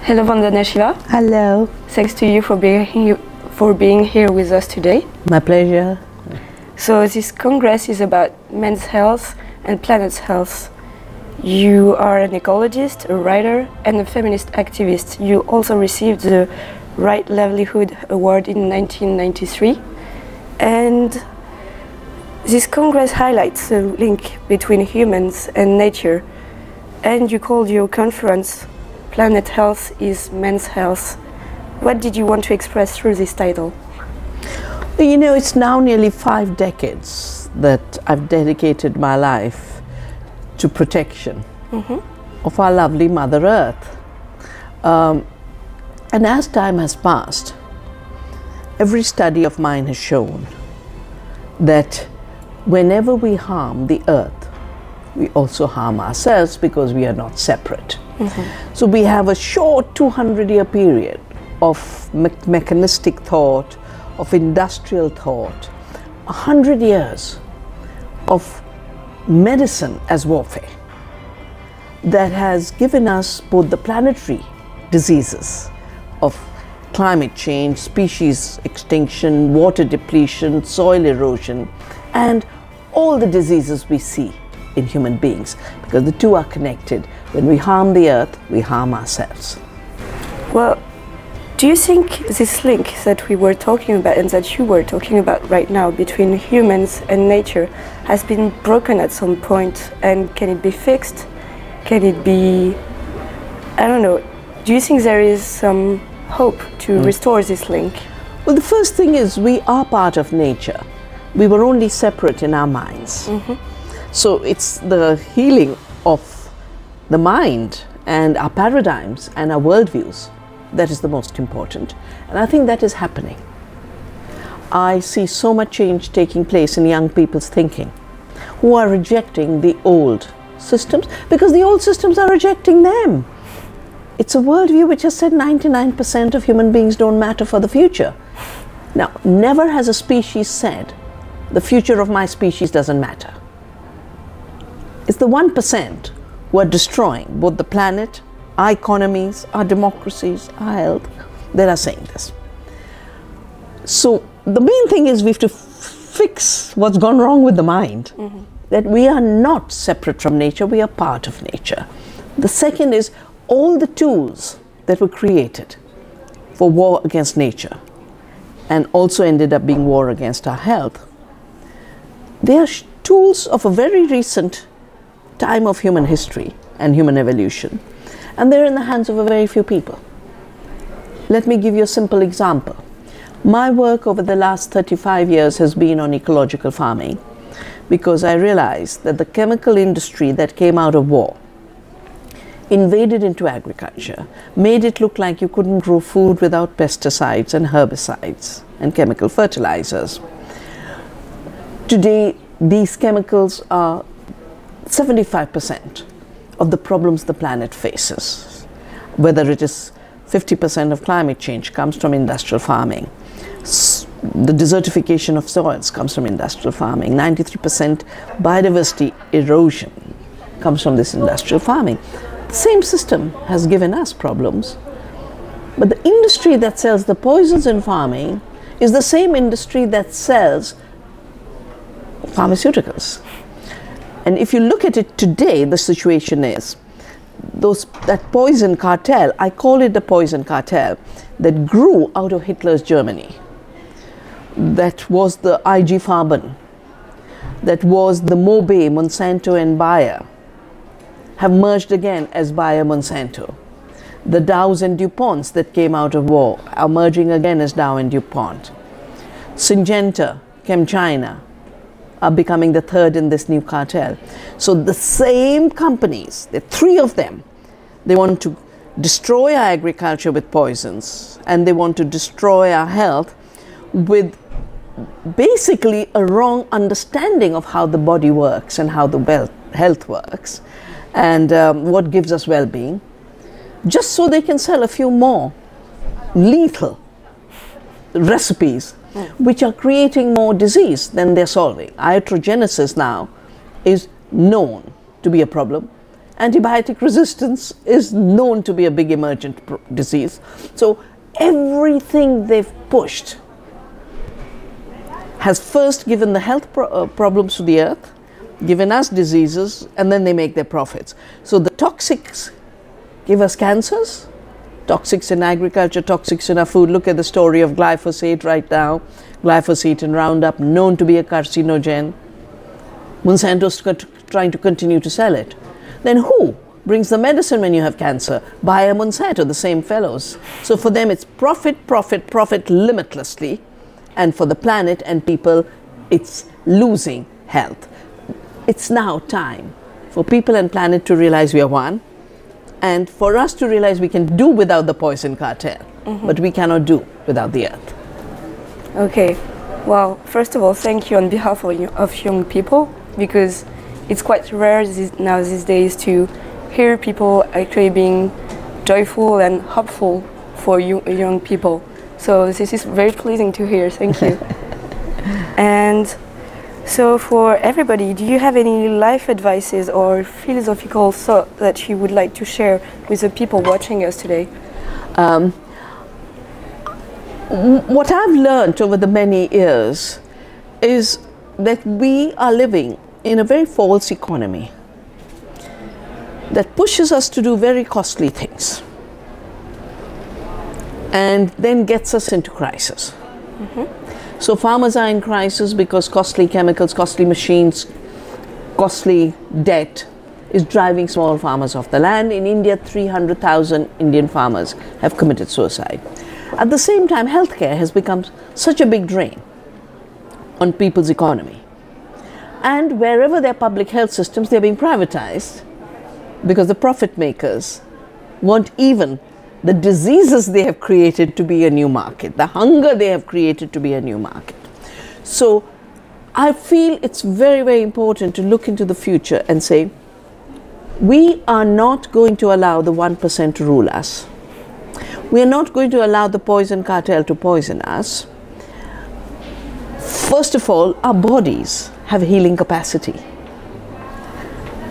Hello, Vandana Shiva. Hello. Thanks to you for being here with us today. My pleasure. So this congress is about men's health and planet's health. You are an ecologist, a writer, and a feminist activist. You also received the Right Livelihood Award in 1993. And this congress highlights the link between humans and nature. And you called your conference Planet Health is Men's Health. What did you want to express through this title? You know, it's now nearly 5 decades that I've dedicated my life to protection of our lovely Mother Earth. And as time has passed, every study of mine has shown that whenever we harm the Earth, we also harm ourselves because we are not separate. So we have a short 200-year period of mechanistic thought, of industrial thought, 100 years of medicine as warfare that has given us both the planetary diseases of climate change, species extinction, water depletion, soil erosion, and all the diseases we see in human beings, because the two are connected. When we harm the earth, we harm ourselves. Well, do you think this link that we were talking about and that you were talking about right now between humans and nature has been broken at some point, and can it be fixed? Can it be, I don't know, do you think there is some hope to restore this link? Well, the first thing is we are part of nature. We were only separate in our minds. So it's the healing of the mind and our paradigms and our worldviews that is the most important. And I think that is happening. I see so much change taking place in young people's thinking, who are rejecting the old systems because the old systems are rejecting them. It's a worldview which has said 99% of human beings don't matter for the future. Now, never has a species said, the future of my species doesn't matter. It's the 1% who are destroying both the planet, our economies, our democracies, our health, that are saying this. So the main thing is we have to fix what's gone wrong with the mind, that we are not separate from nature, we are part of nature. The second is all the tools that were created for war against nature and also ended up being war against our health. They are tools of a very recent time of human history and human evolution, and they're in the hands of a very few people. Let me give you a simple example. My work over the last 35 years has been on ecological farming, because I realized that the chemical industry that came out of war invaded into agriculture, made it look like you couldn't grow food without pesticides and herbicides and chemical fertilizers. Today, these chemicals are 75% of the problems the planet faces. Whether it is 50% of climate change comes from industrial farming. The desertification of soils comes from industrial farming. 93% biodiversity erosion comes from this industrial farming. The same system has given us problems. But the industry that sells the poisons in farming is the same industry that sells pharmaceuticals. And if you look at it today, the situation is that poison cartel, I call it the poison cartel, that grew out of Hitler's Germany. That was the IG Farben, that was the Mobe, Monsanto and Bayer, have merged again as Bayer Monsanto. The Dows and DuPonts that came out of war are merging again as Dow and DuPont. Syngenta, ChemChina, are becoming the third in this new cartel. So the same companies, there are 3 of them, they want to destroy our agriculture with poisons, and they want to destroy our health with basically a wrong understanding of how the body works and how the health works and what gives us well-being, just so they can sell a few more lethal recipes which are creating more disease than they're solving. Iatrogenesis now is known to be a problem, antibiotic resistance is known to be a big emergent disease. So everything they've pushed has first given the health problems to the earth, given us diseases, and then they make their profits. So the toxics give us cancers, toxics in agriculture, toxics in our food. Look at the story of glyphosate right now. Glyphosate and Roundup, known to be a carcinogen. Monsanto's trying to continue to sell it. Then who brings the medicine when you have cancer? Bayer, Monsanto, the same fellows. So for them it's profit, profit, profit limitlessly. And for the planet and people, it's losing health. It's now time for people and planet to realize we are one, and for us to realize we can do without the poison cartel, but we cannot do without the earth. Okay, well, first of all, thank you on behalf of young people, because it's quite rare now these days to hear people actually being joyful and hopeful for young people. So this is very pleasing to hear, thank you. And so for everybody, do you have any life advices or philosophical thought that you would like to share with the people watching us today? What I've learned over the many years is that we are living in a very false economy that pushes us to do very costly things and then gets us into crisis. So farmers are in crisis because costly chemicals, costly machines, costly debt is driving small farmers off the land. In India, 300,000 Indian farmers have committed suicide. At the same time, healthcare has become such a big drain on people's economy. And wherever there are public health systems, they're being privatized because the profit makers want even the diseases they have created to be a new market, the hunger they have created to be a new market. So I feel it's very, very important to look into the future and say, we are not going to allow the 1% to rule us. We are not going to allow the poison cartel to poison us. First of all, our bodies have healing capacity,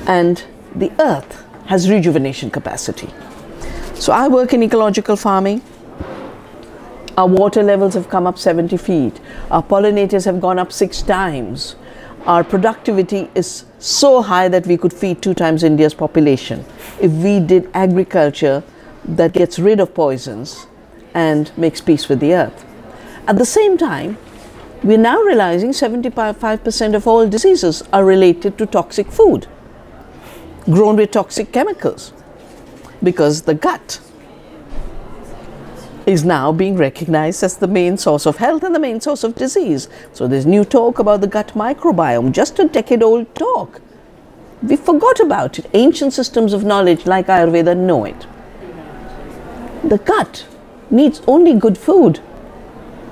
and the earth has rejuvenation capacity. So I work in ecological farming. Our water levels have come up 70 feet. Our pollinators have gone up 6 times. Our productivity is so high that we could feed 2 times India's population if we did agriculture that gets rid of poisons and makes peace with the earth. At the same time, we're now realizing 75% of all diseases are related to toxic food, grown with toxic chemicals, because the gut is now being recognized as the main source of health and the main source of disease. So there's new talk about the gut microbiome, just a decade-old talk. We forgot about it. Ancient systems of knowledge like Ayurveda know it. The gut needs only good food.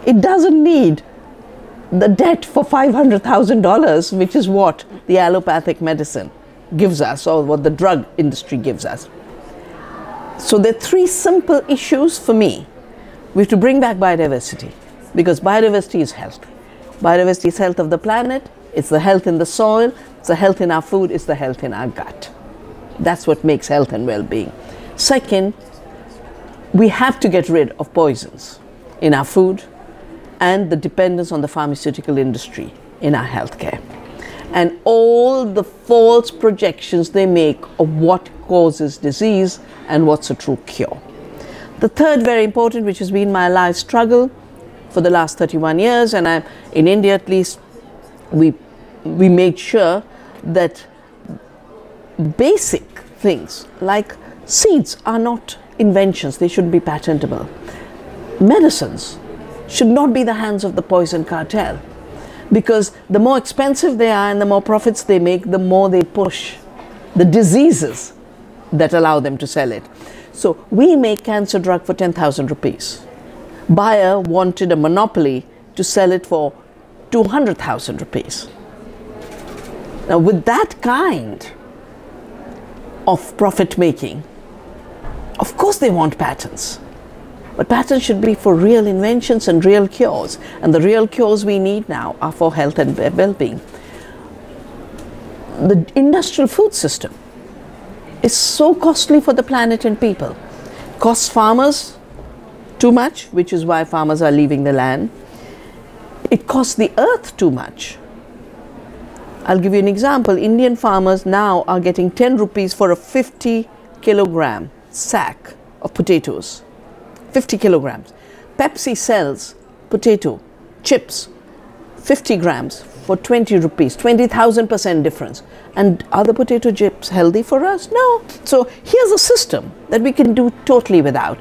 It doesn't need the debt for $500,000, which is what the allopathic medicine gives us, or what the drug industry gives us. So there are 3 simple issues for me. We have to bring back biodiversity, because biodiversity is health. Biodiversity is health of the planet, it's the health in the soil, it's the health in our food, it's the health in our gut. That's what makes health and well-being. Second, we have to get rid of poisons in our food and the dependence on the pharmaceutical industry in our healthcare, and all the false projections they make of what causes disease and what's a true cure. The third, very important, which has been my life struggle for the last 31 years, and in India at least, we made sure that basic things like seeds are not inventions, they shouldn't be patentable. Medicines should not be the hands of the poison cartel, because the more expensive they are and the more profits they make, the more they push the diseases that allow them to sell it. So we make cancer drug for 10,000 rupees. Bayer wanted a monopoly to sell it for 200,000 rupees. Now with that kind of profit making, of course they want patents. But patents should be for real inventions and real cures. And the real cures we need now are for health and well-being. The industrial food system is so costly for the planet and people. Costs farmers too much, which is why farmers are leaving the land. It costs the earth too much. I'll give you an example. Indian farmers now are getting 10 rupees for a 50 kilogram sack of potatoes. 50 kilograms. Pepsi sells potato chips, 50 grams for 20 rupees, 20,000% difference. And are the potato chips healthy for us? No. So here's a system that we can do totally without,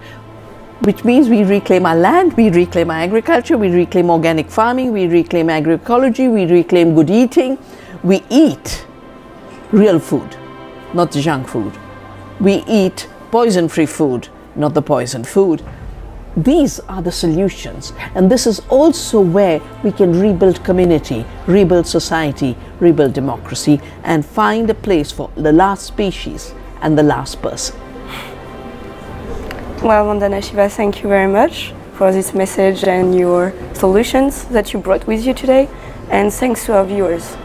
which means we reclaim our land, we reclaim our agriculture, we reclaim organic farming, we reclaim agroecology, we reclaim good eating. We eat real food, not the junk food. We eat poison-free food, not the poison food. These are the solutions, and this is also where we can rebuild community, rebuild society, rebuild democracy, and find a place for the last species and the last person. Well, Vandana Shiva, thank you very much for this message and your solutions that you brought with you today, and thanks to our viewers.